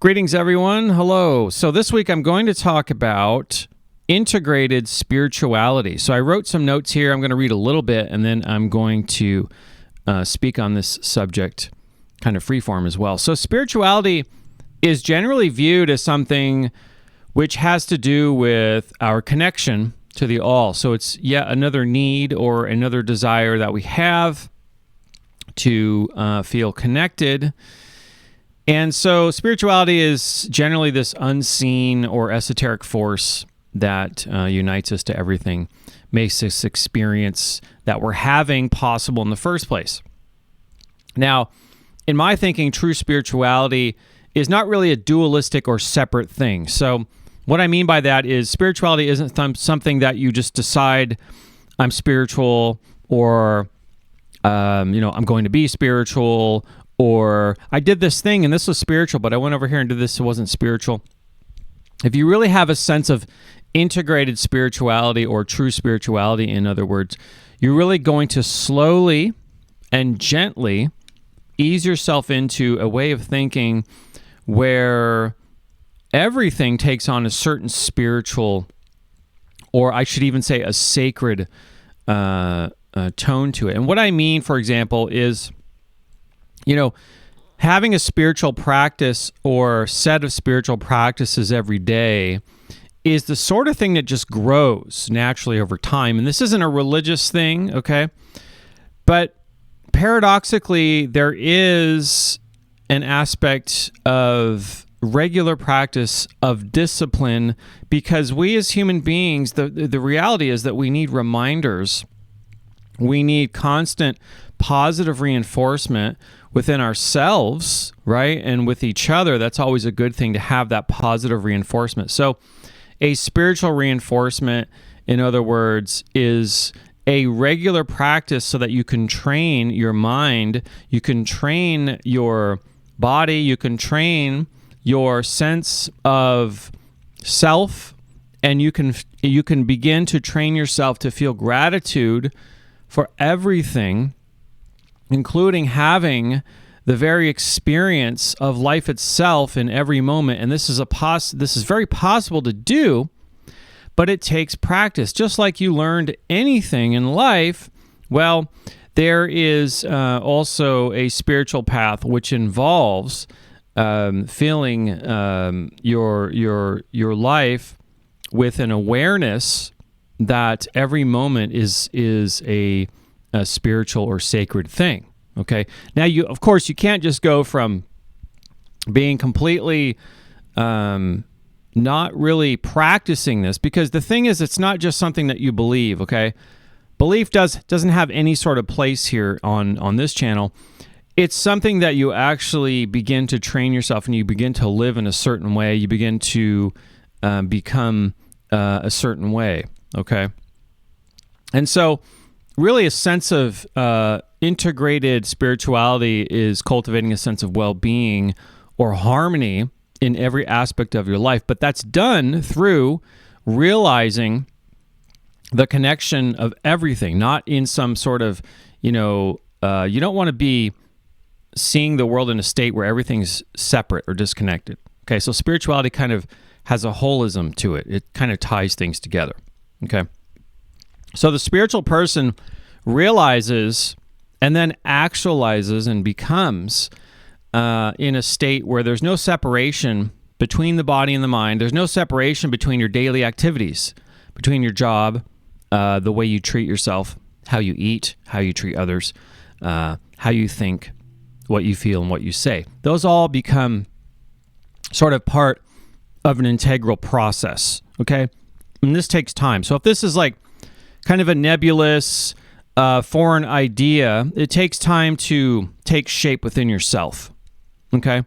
Greetings, everyone. Hello. So this week I'm going to talk about integrated spirituality. So I wrote some notes here. I'm going to read a little bit, and then I'm going to speak on this subject kind of freeform as well. So spirituality is generally viewed as something which has to do with our connection to the all. So it's yet another need or another desire that we have to feel connected. And so spirituality is generally this unseen or esoteric force that unites us to everything, makes this experience that we're having possible in the first place. Now, in my thinking, true spirituality is not really a dualistic or separate thing. So what I mean by that is spirituality isn't something that you just decide, I'm spiritual, or I'm going to be spiritual, or I did this thing and this was spiritual, but I went over here and did this, it wasn't spiritual. If you really have a sense of integrated spirituality or true spirituality, in other words, you're really going to slowly and gently ease yourself into a way of thinking where everything takes on a certain spiritual, or I should even say a sacred tone to it. And what I mean, for example, is having a spiritual practice or set of spiritual practices every day is the sort of thing that just grows naturally over time. And this isn't a religious thing, okay? But paradoxically, there is an aspect of regular practice of discipline, because we as human beings, the reality is that we need reminders. We need constant positive reinforcement within ourselves, right? And with each other. That's always a good thing to have that positive reinforcement. So a spiritual reinforcement, in other words, is a regular practice so that you can train your mind, you can train your body, you can train your sense of self, and you can begin to train yourself to feel gratitude for everything, including having the very experience of life itself in every moment. And this is very possible to do, but it takes practice. Just like you learned anything in life, well, there is also a spiritual path which involves feeling your life with an awareness that every moment is a spiritual or sacred thing. Okay. Now, of course, you can't just go from being completely not really practicing this, because the thing is, it's not just something that you believe. Okay, belief doesn't have any sort of place here on this channel. It's something that you actually begin to train yourself, and you begin to live in a certain way. You begin to become a certain way. Okay, and so really a sense of integrated spirituality is cultivating a sense of well-being or harmony in every aspect of your life. But that's done through realizing the connection of everything, not in some sort of, you don't want to be seeing the world in a state where everything's separate or disconnected. Okay, so spirituality kind of has a holism to it. It kind of ties things together. Okay. So the spiritual person realizes and then actualizes and becomes in a state where there's no separation between the body and the mind. There's no separation between your daily activities, between your job, the way you treat yourself, how you eat, how you treat others, how you think, what you feel, and what you say. Those all become sort of part of an integral process, okay? And this takes time. So if this is like kind of a nebulous, foreign idea, it takes time to take shape within yourself, okay?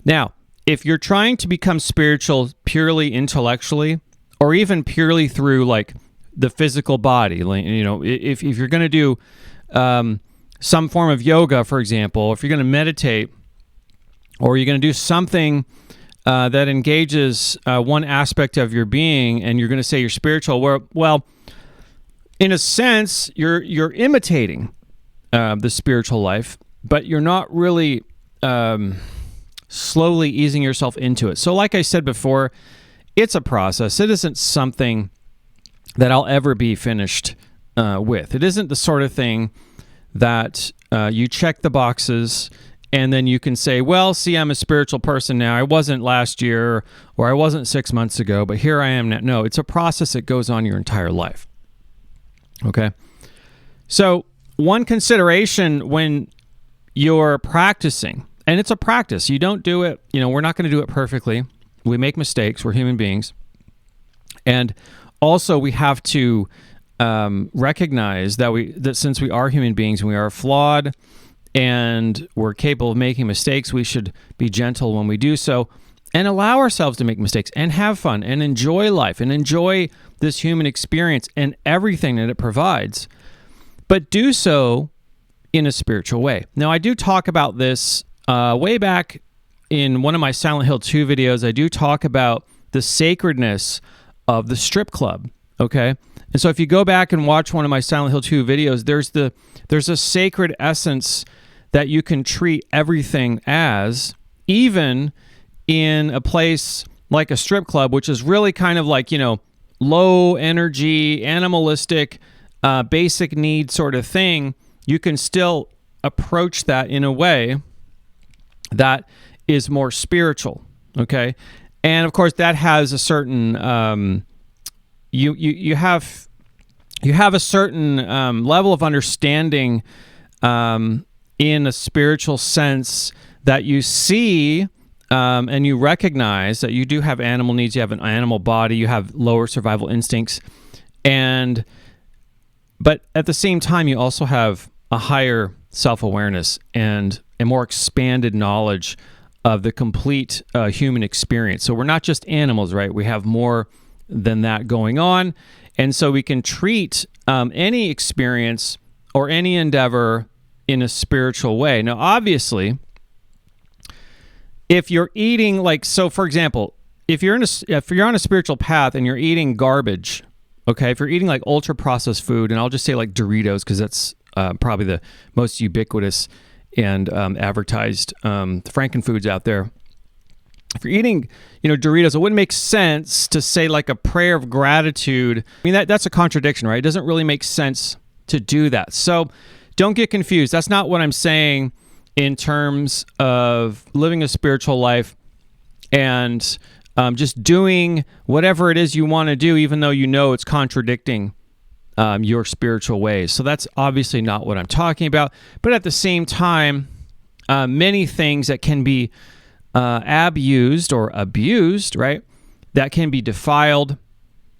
Now, if you're trying to become spiritual purely intellectually, or even purely through like the physical body, if you're going to do some form of yoga, for example, if you're going to meditate, or you're going to do something that engages one aspect of your being, and you're going to say you're spiritual, well, in a sense, you're imitating the spiritual life, but you're not really slowly easing yourself into it. So like I said before, it's a process. It isn't something that I'll ever be finished with. It isn't the sort of thing that you check the boxes and then you can say, well, see, I'm a spiritual person now. I wasn't last year or I wasn't 6 months ago, but here I am now. No, it's a process that goes on your entire life. Okay? So one consideration when you're practicing, and it's a practice. You don't do it, we're not going to do it perfectly. We make mistakes. We're human beings. And also we have to recognize that since we are human beings and we are flawed and we're capable of making mistakes, we should be gentle when we do so and allow ourselves to make mistakes and have fun and enjoy life and enjoy this human experience and everything that it provides, but do so in a spiritual way. Now, I do talk about this way back in one of my Silent Hill 2 videos. I do talk about the sacredness of the strip club, okay? And so if you go back and watch one of my Silent Hill 2 videos, there's a sacred essence that you can treat everything as, even in a place like a strip club, which is really kind of like, low energy, animalistic, basic need sort of thing. You can still approach that in a way that is more spiritual, okay? And of course, that has a certain you have a certain level of understanding in a spiritual sense that you see and you recognize that you do have animal needs, you have an animal body, you have lower survival instincts, but at the same time, you also have a higher self-awareness and a more expanded knowledge of the complete human experience. So we're not just animals, right? We have more than that going on. And so we can treat any experience or any endeavor in a spiritual way. Now, obviously, if you're eating for example, if you're on a spiritual path and you're eating garbage, okay, if you're eating like ultra processed food, and I'll just say like Doritos because that's probably the most ubiquitous and advertised frankenfoods out there. If you're eating, Doritos, it wouldn't make sense to say like a prayer of gratitude. I mean, that's a contradiction, right? It doesn't really make sense to do that. So don't get confused. That's not what I'm saying in terms of living a spiritual life and just doing whatever it is you want to do, even though it's contradicting your spiritual ways. So that's obviously not what I'm talking about. But at the same time, many things that can be abused or abused, right, that can be defiled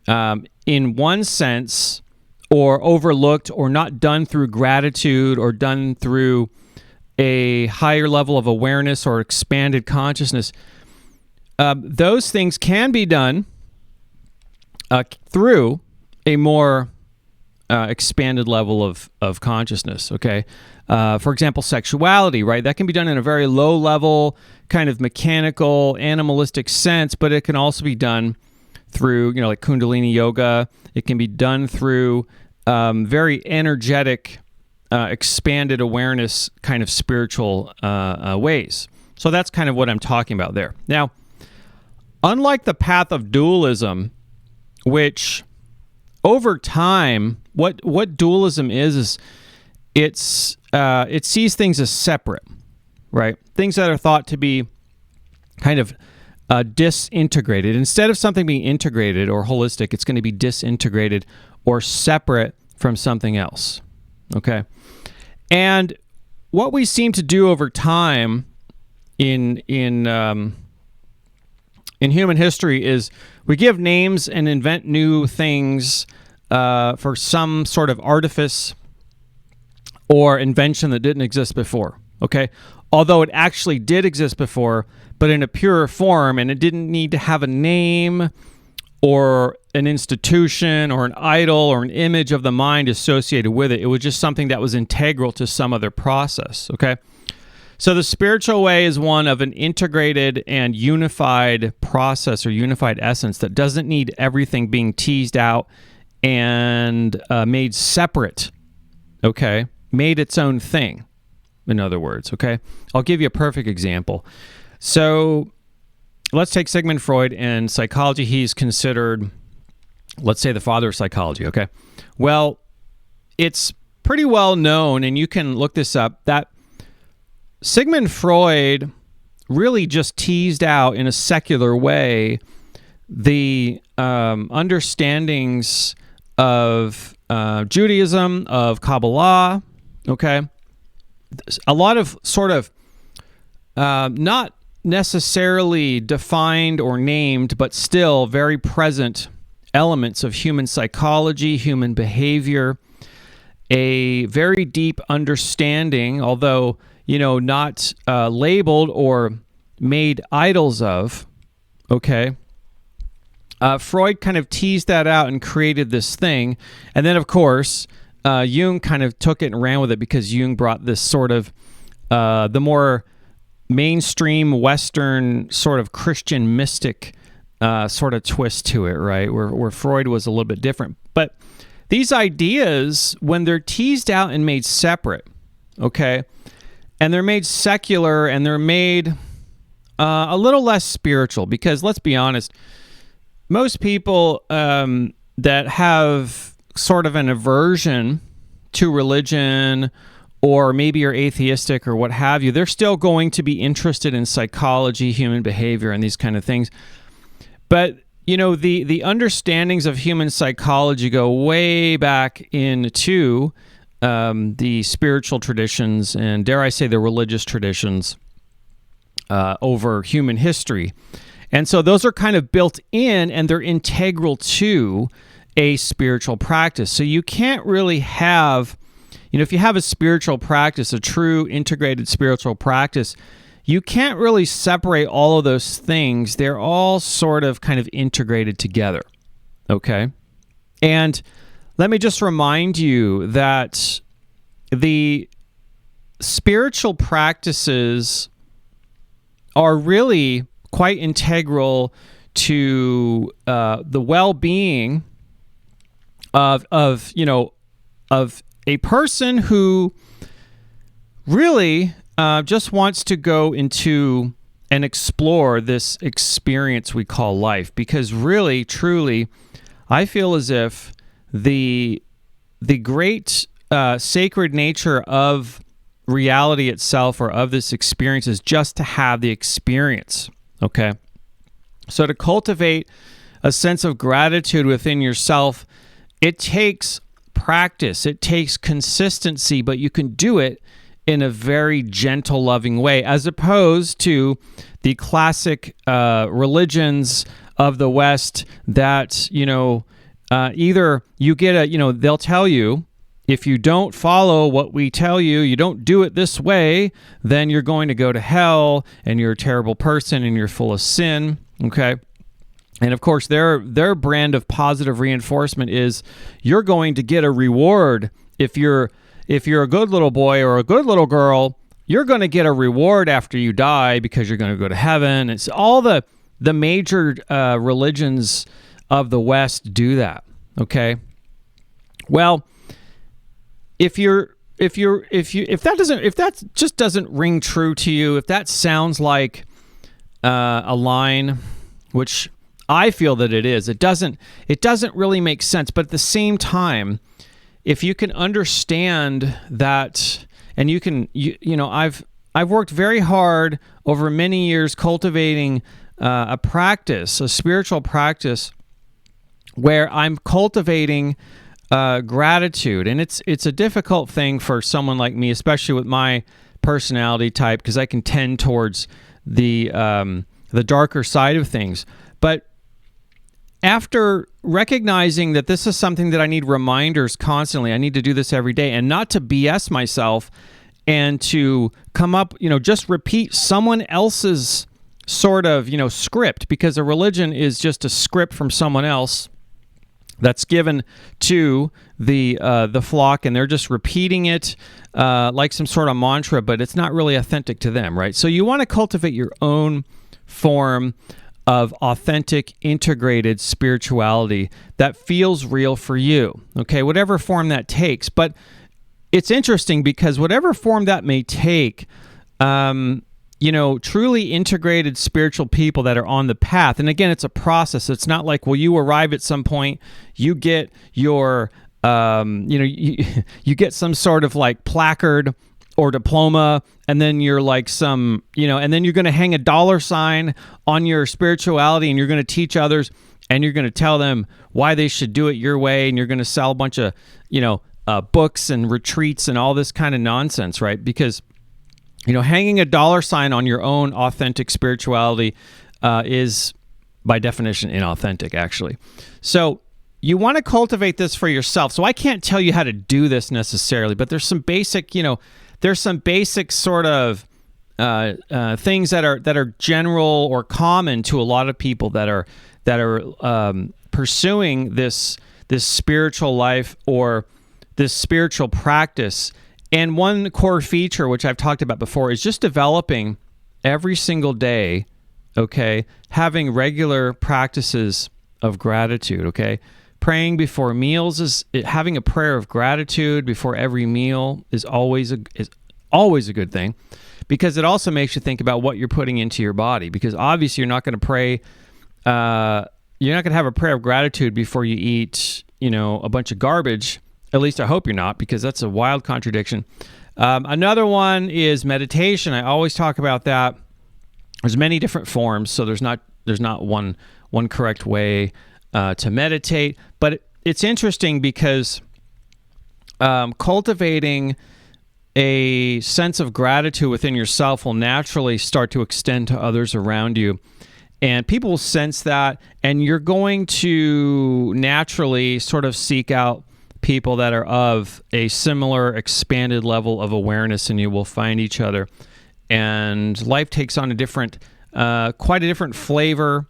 in one sense, or overlooked, or not done through gratitude, or done through a higher level of awareness or expanded consciousness. Those things can be done through a more expanded level of consciousness, okay? For example, sexuality, right? That can be done in a very low level, kind of mechanical, animalistic sense, but it can also be done through, like Kundalini yoga. It can be done through very energetic, expanded awareness kind of spiritual ways. So that's kind of what I'm talking about there. Now, unlike the path of dualism, which over time, what dualism is it sees things as separate, right? Things that are thought to be kind of disintegrated. Instead of something being integrated or holistic, it's going to be disintegrated or separate from something else, okay? And what we seem to do over time in human history is we give names and invent new things for some sort of artifice or invention that didn't exist before, okay? Although it actually did exist before, but in a purer form, and it didn't need to have a name or an institution or an idol or an image of the mind associated with it. It was just something that was integral to some other process, okay? So the spiritual way is one of an integrated and unified process or unified essence that doesn't need everything being teased out and made separate, okay? Made its own thing, in other words, okay? I'll give you a perfect example. So let's take Sigmund Freud and psychology. He's considered, let's say, the father of psychology, okay? Well, it's pretty well known, and you can look this up, that Sigmund Freud really just teased out in a secular way the understandings of Judaism, of Kabbalah, okay? A lot of sort of not necessarily defined or named, but still very present elements of human psychology, human behavior, a very deep understanding, although, not labeled or made idols of, okay? Freud kind of teased that out and created this thing. And then, of course, Jung kind of took it and ran with it, because Jung brought this sort of the more mainstream Western sort of Christian mystic sort of twist to it, right? Where Freud was a little bit different. But these ideas, when they're teased out and made separate, okay, and they're made secular and they're made a little less spiritual, because let's be honest, most people that have sort of an aversion to religion, or maybe you're atheistic or what have you, they're still going to be interested in psychology, human behavior, and these kind of things. But, the understandings of human psychology go way back into the spiritual traditions and, dare I say, the religious traditions over human history. And so those are kind of built in, and they're integral to a spiritual practice. So you can't really have, if you have a spiritual practice, a true integrated spiritual practice, you can't really separate all of those things. They're all sort of kind of integrated together, okay? And let me just remind you that the spiritual practices are really quite integral to the well-being of a person who really just wants to go into and explore this experience we call life. Because really, truly, I feel as if the great sacred nature of reality itself, or of this experience, is just to have the experience, okay? So to cultivate a sense of gratitude within yourself, it takes practice, it takes consistency, but you can do it in a very gentle, loving way, as opposed to the classic religions of the West that, either you get they'll tell you, if you don't follow what we tell you, you don't do it this way, then you're going to go to hell, and you're a terrible person, and you're full of sin, okay? And of course, their brand of positive reinforcement is you're going to get a reward. If you're a good little boy or a good little girl, you're going to get a reward after you die, because you're going to go to heaven. It's all the major religions of the West do that, okay? Well, if that just doesn't ring true to you, if that sounds like a line, which I feel that it is, it doesn't really make sense. But at the same time, if you can understand that, and I've worked very hard over many years cultivating a practice, a spiritual practice, where I'm cultivating gratitude. And it's a difficult thing for someone like me, especially with my personality type, because I can tend towards the darker side of things. But after recognizing that this is something that I need reminders constantly, I need to do this every day, and not to BS myself and to come up, just repeat someone else's sort of, script, because a religion is just a script from someone else that's given to the flock, and they're just repeating it like some sort of mantra, but it's not really authentic to them, right? So you want to cultivate your own form of authentic, integrated spirituality that feels real for you, okay? Whatever form that takes. But it's interesting, because whatever form that may take, truly integrated spiritual people that are on the path. And again, it's a process. It's not like, well, you arrive at some point, you get your, you get some sort of like placard or diploma, and then you're like and then you're going to hang a $sign on your spirituality, and you're going to teach others, and you're going to tell them why they should do it your way, and you're going to sell a bunch of, books and retreats and all this kind of nonsense, right? Because hanging a $sign on your own authentic spirituality is, by definition, inauthentic, actually. So you want to cultivate this for yourself. So I can't tell you how to do this necessarily, but there's some basic, sort of things that are general or common to a lot of people that are pursuing this spiritual life or this spiritual practice. And one core feature, which I've talked about before, is just developing every single day, okay, having regular practices of gratitude, okay? Praying before meals having a prayer of gratitude before every meal is always a good thing, because it also makes you think about what you're putting into your body, because obviously you're not going to pray, you're not going to have a prayer of gratitude before you eat, a bunch of garbage. At least I hope you're not, because that's a wild contradiction. Another one is meditation. I always talk about that. There's many different forms, so there's not one correct way to meditate. But it's interesting because cultivating a sense of gratitude within yourself will naturally start to extend to others around you. And people will sense that, and you're going to naturally sort of seek out people that are of a similar expanded level of awareness, and you will find each other. And life takes on quite a different flavor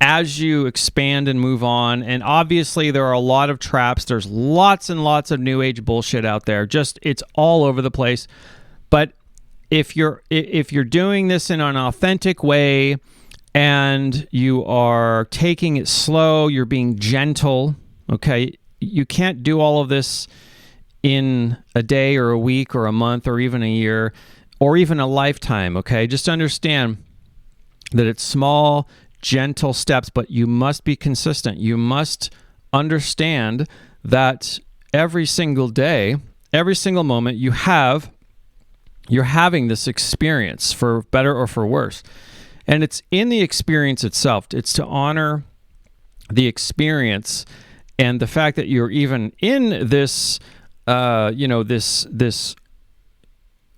as you expand and move on. And obviously there are a lot of traps. There's lots and lots of new age bullshit out there. It's all over the place. But if you're doing this in an authentic way, and you are taking it slow, you're being gentle, okay? You can't do all of this in a day or a week or a month or even a year or even a lifetime, okay? Just understand that it's small, gentle steps, but you must be consistent. You must understand that every single day, every single moment you're having this experience, for better or for worse. And it's in the experience itself. It's to honor the experience and the fact that you're even in this, this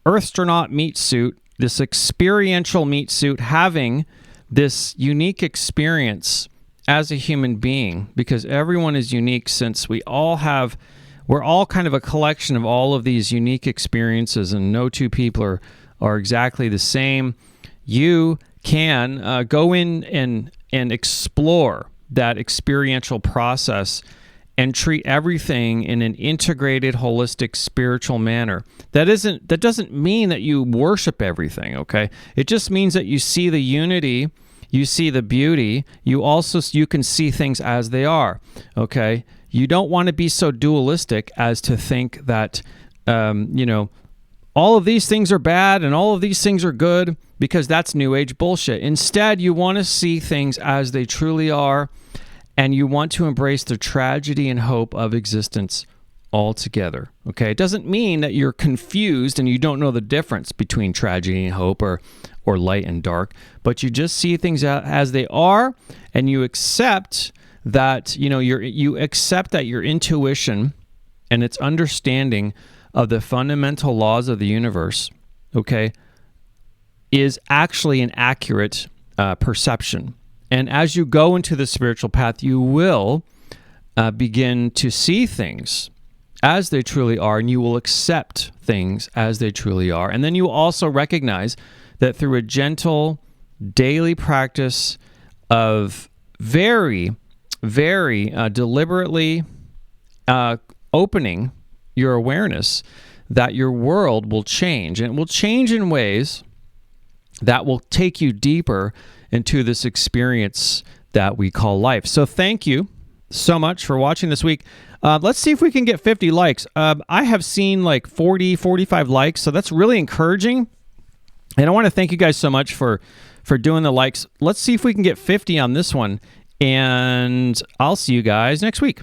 Earthstronaut meat suit, this experiential meat suit, having this unique experience as a human being, because everyone is unique, since we're all kind of a collection of all of these unique experiences, and no two people are exactly the same. You can go in and explore that experiential process and treat everything in an integrated, holistic, spiritual manner. That doesn't mean that you worship everything, okay? It just means that you see the unity, you see the beauty, you can see things as they are, okay? You don't want to be so dualistic as to think that, all of these things are bad and all of these things are good, because that's new age bullshit. Instead, you want to see things as they truly are, and you want to embrace the tragedy and hope of existence altogether. Okay, it doesn't mean that you're confused and you don't know the difference between tragedy and hope, or light and dark, but you just see things as they are, and you accept that you accept that your intuition and its understanding of the fundamental laws of the universe, okay, is actually an accurate perception. And as you go into the spiritual path, you will begin to see things as they truly are, and you will accept things as they truly are. And then you will also recognize that through a gentle daily practice of very, very deliberately opening your awareness, that your world will change. And it will change in ways that will take you deeper into this experience that we call life. So thank you so much for watching this week. Let's see if we can get 50 likes. I have seen like 40, 45 likes, so that's really encouraging. And I want to thank you guys so much for doing the likes. Let's see if we can get 50 on this one. And I'll see you guys next week.